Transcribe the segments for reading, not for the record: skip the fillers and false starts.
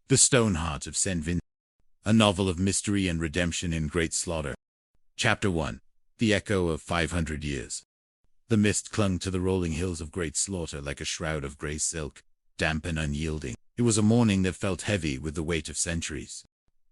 The Stoneheart of St. Vincent, a novel of mystery and redemption in great slaughter. Chapter 1. The Echo of 500 Years. The mist clung to the rolling hills of Great Slaughter like a shroud of grey silk, damp and unyielding. It was a morning that felt heavy with the weight of centuries.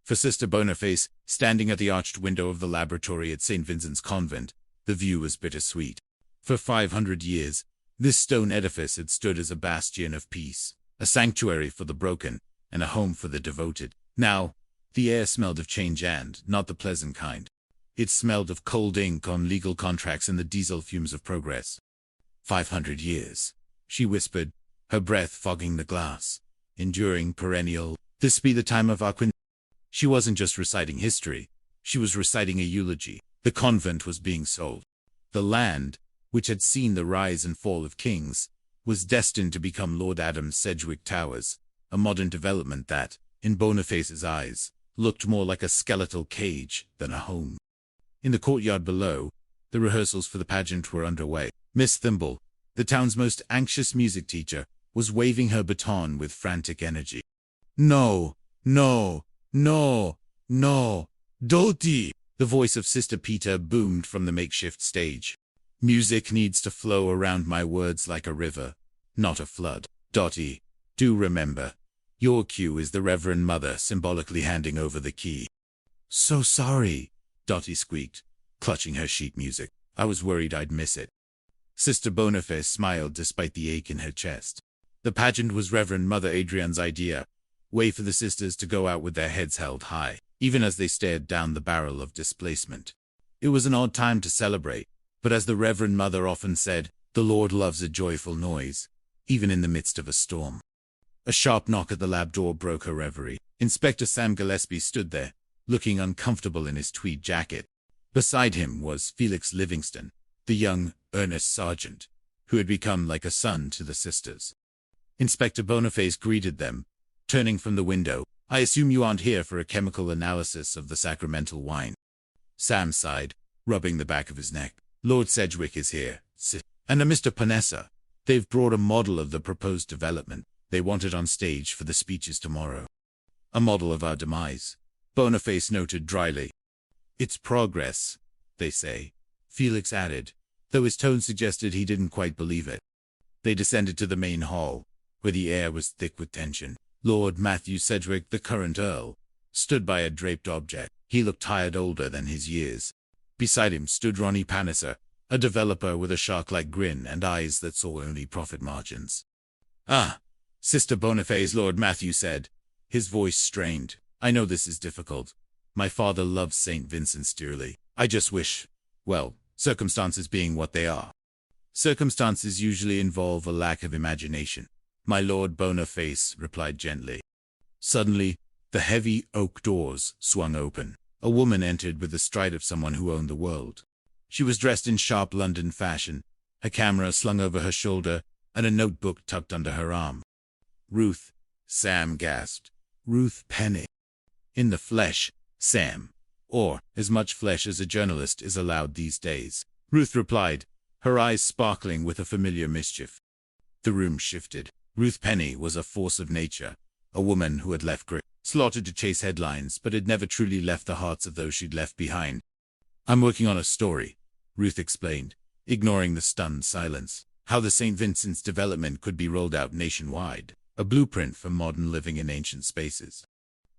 For Sister Boniface, standing at the arched window of the laboratory at St. Vincent's Convent, the view was bittersweet. For 500 years, this stone edifice had stood as a bastion of peace, a sanctuary for the broken, and a home for the devoted. Now, the air smelled of change and, not the pleasant kind. It smelled of cold ink on legal contracts and the diesel fumes of progress. 500 years, she whispered, her breath fogging the glass. Enduring, perennial, this be the time of our queen. She wasn't just reciting history, she was reciting a eulogy. The convent was being sold. The land, which had seen the rise and fall of kings, was destined to become Lord Adam's Sedgwick Towers, a modern development that, in Boniface's eyes, looked more like a skeletal cage than a home. In the courtyard below, the rehearsals for the pageant were underway. Miss Thimble, the town's most anxious music teacher, was waving her baton with frantic energy. No, no, no, no, Dottie! The voice of Sister Peter boomed from the makeshift stage. Music needs to flow around my words like a river, not a flood. Dottie, do remember, your cue is the Reverend Mother symbolically handing over the key. So sorry, Dottie squeaked, clutching her sheet music. I was worried I'd miss it. Sister Boniface smiled despite the ache in her chest. The pageant was Reverend Mother Adrian's idea, way for the sisters to go out with their heads held high, even as they stared down the barrel of displacement. It was an odd time to celebrate, but as the Reverend Mother often said, the Lord loves a joyful noise, even in the midst of a storm. A sharp knock at the lab door broke her reverie. Inspector Sam Gillespie stood there, looking uncomfortable in his tweed jacket. Beside him was Felix Livingston, the young, earnest sergeant, who had become like a son to the sisters. Inspector Boniface greeted them, turning from the window. I assume you aren't here for a chemical analysis of the sacramental wine. Sam sighed, rubbing the back of his neck. Lord Sedgwick is here, and a Mr. Panessa. They've brought a model of the proposed development. They want it on stage for the speeches tomorrow. A model of our demise, Boniface noted dryly. It's progress, they say, Felix added, though his tone suggested he didn't quite believe it. They descended to the main hall, where the air was thick with tension. Lord Matthew Sedgwick, the current Earl, stood by a draped object. He looked tired, older than his years. Beside him stood Ronnie Palliser, a developer with a shark-like grin and eyes that saw only profit margins. Ah, Sister Boniface, Lord Matthew said, his voice strained. I know this is difficult. My father loves St. Vincent dearly. I just wish, well, circumstances being what they are. Circumstances usually involve a lack of imagination. My Lord Boniface replied gently. Suddenly, the heavy oak doors swung open. A woman entered with the stride of someone who owned the world. She was dressed in sharp London fashion, a camera slung over her shoulder, and a notebook tucked under her arm. Ruth, Sam gasped. Ruth Penny. In the flesh, Sam. Or, as much flesh as a journalist is allowed these days. Ruth replied, her eyes sparkling with a familiar mischief. The room shifted. Ruth Penny was a force of nature, a woman who had left Great Slaughter to chase headlines but had never truly left the hearts of those she'd left behind. I'm working on a story, Ruth explained, ignoring the stunned silence. How the St. Vincent's development could be rolled out nationwide, a blueprint for modern living in ancient spaces.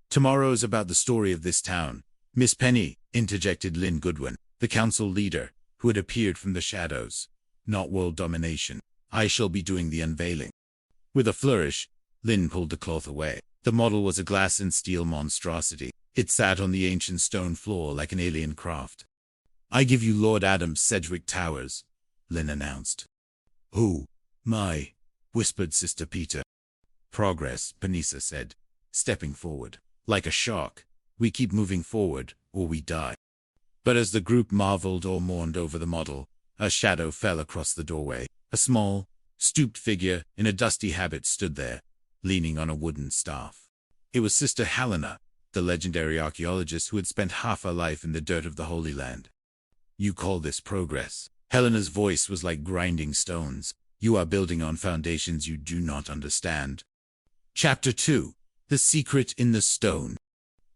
Tomorrow's about the story of this town, Miss Penny, interjected Lynn Goodwin, the council leader, who had appeared from the shadows. Not world domination. I shall be doing the unveiling. With a flourish, Lynn pulled the cloth away. The model was a glass and steel monstrosity. It sat on the ancient stone floor like an alien craft. I give you Lord Adam's Sedgwick Towers, Lynn announced. Oh, my, whispered Sister Peter. Progress, Panessa said, stepping forward. Like a shark, we keep moving forward, or we die. But as the group marveled or mourned over the model, a shadow fell across the doorway. A small, stooped figure in a dusty habit stood there, leaning on a wooden staff. It was Sister Helena, the legendary archaeologist who had spent half her life in the dirt of the Holy Land. You call this progress? Helena's voice was like grinding stones. You are building on foundations you do not understand. Chapter 2. The Secret in the Stone.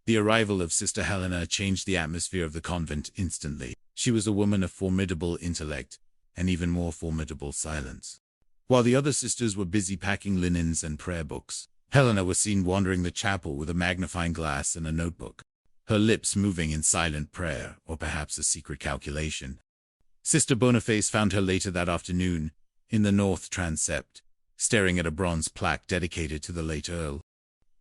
The arrival of Sister Helena changed the atmosphere of the convent instantly. She was a woman of formidable intellect, and even more formidable silence. While the other sisters were busy packing linens and prayer books, Helena was seen wandering the chapel with a magnifying glass and a notebook, her lips moving in silent prayer, or perhaps a secret calculation. Sister Boniface found her later that afternoon, in the north transept, staring at a bronze plaque dedicated to the late Earl.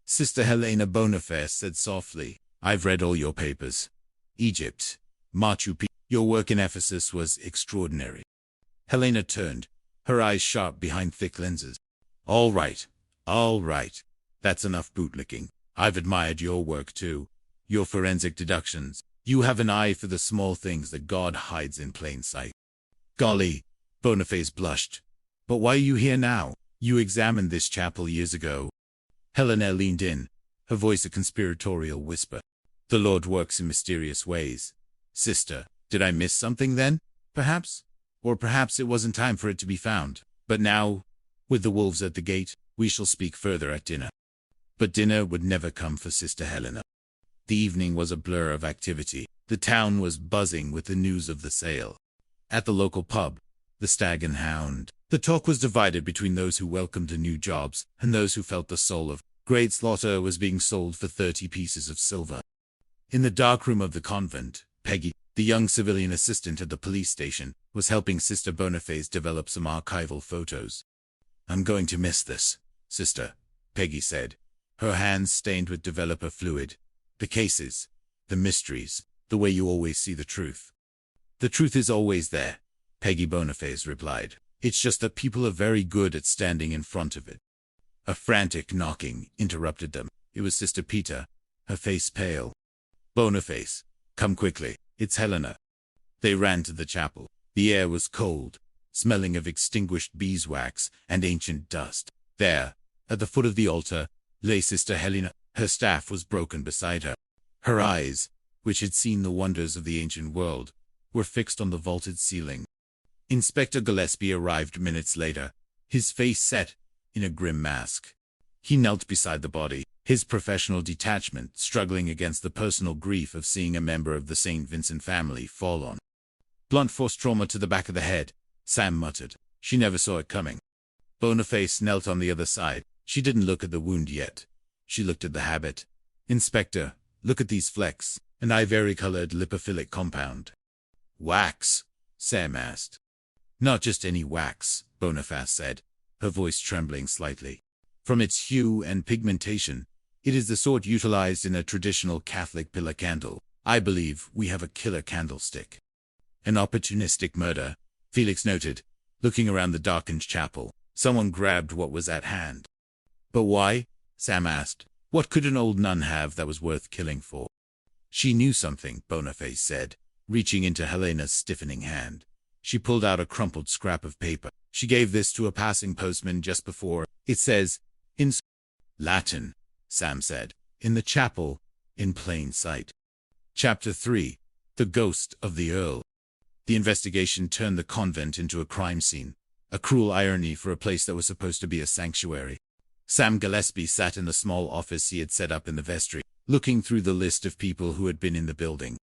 Sister Helena Boniface said softly, "I've read all your papers. Egypt, Machu Picchu, your work in Ephesus was extraordinary." Helena turned, her eyes sharp behind thick lenses. All right. That's enough bootlicking. I've admired your work too. Your forensic deductions. You have an eye for the small things that God hides in plain sight." "Golly," Boniface blushed. "But why are you here now? You examined this chapel years ago." Helena leaned in, her voice a conspiratorial whisper. "The Lord works in mysterious ways. Sister, did I miss something then? Perhaps? Or perhaps it wasn't time for it to be found. But now, with the wolves at the gate, we shall speak further at dinner." But dinner would never come for Sister Helena. The evening was a blur of activity. The town was buzzing with the news of the sale. At the local pub, the Stag and Hound, the talk was divided between those who welcomed the new jobs and those who felt the soul of Great Slaughter was being sold for 30 pieces of silver. In the dark room of the convent, Peggy, the young civilian assistant at the police station, was helping Sister Boniface develop some archival photos. "I'm going to miss this, Sister," Peggy said, her hands stained with developer fluid. "The cases, the mysteries, the way you always see the truth." "The truth is always there," Peggy Boniface replied. "It's just that people are very good at standing in front of it." A frantic knocking interrupted them. It was Sister Peter, her face pale. "Boniface, come quickly, it's Helena." They ran to the chapel. The air was cold, smelling of extinguished beeswax and ancient dust. There, at the foot of the altar, lay Sister Helena. Her staff was broken beside her. Her eyes, which had seen the wonders of the ancient world, were fixed on the vaulted ceiling. Inspector Gillespie arrived minutes later, his face set in a grim mask. He knelt beside the body, his professional detachment struggling against the personal grief of seeing a member of the St. Vincent family fall on. "Blunt force trauma to the back of the head," Sam muttered. "She never saw it coming." Boniface knelt on the other side. She didn't look at the wound yet. She looked at the habit. "Inspector, look at these flecks, an ivory-colored lipophilic compound." "Wax?" Sam asked. "Not just any wax," Boniface said, her voice trembling slightly. "From its hue and pigmentation, it is the sort utilized in a traditional Catholic pillar candle. I believe we have a killer candlestick." "An opportunistic murder," Felix noted, looking around the darkened chapel. Someone grabbed what was at hand. "But why?" Sam asked. "What could an old nun have that was worth killing for?" "She knew something," Boniface said, reaching into Helena's stiffening hand. She pulled out a crumpled scrap of paper. "She gave this to a passing postman just before. It says, in Latin," Sam said, "in the chapel, in plain sight." Chapter 3. The Ghost of the Earl. The investigation turned the convent into a crime scene, a cruel irony for a place that was supposed to be a sanctuary. Sam Gillespie sat in the small office he had set up in the vestry, looking through the list of people who had been in the building.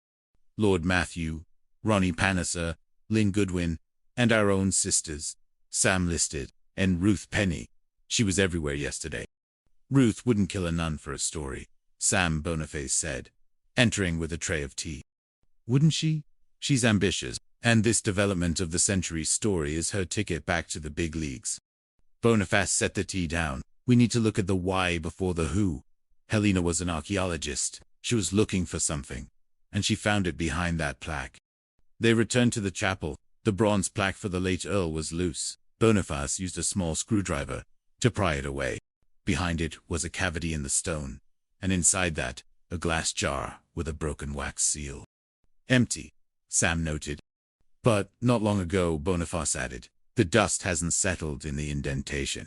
Lord Matthew, Ronnie Palliser, Lynn Goodwin, and our own sisters, Sam listed, and Ruth Penny. She was everywhere yesterday. "Ruth wouldn't kill a nun for a story," Sam Boniface said, entering with a tray of tea. "Wouldn't she? She's ambitious, and this development of the century story is her ticket back to the big leagues." Boniface set the tea down. "We need to look at the why before the who." Helena was an archaeologist. She was looking for something, and she found it behind that plaque. They returned to the chapel. The bronze plaque for the late Earl was loose. Boniface used a small screwdriver to pry it away. Behind it was a cavity in the stone, and inside that, a glass jar with a broken wax seal. "Empty," Sam noted. "But not long ago," Boniface added. "The dust hasn't settled in the indentation."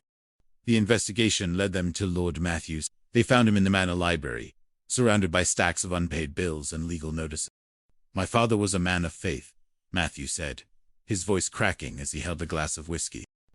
The investigation led them to Lord Matthews. They found him in the manor library, surrounded by stacks of unpaid bills and legal notices. "My father was a man of faith," Matthew said, his voice cracking as he held a glass of whiskey.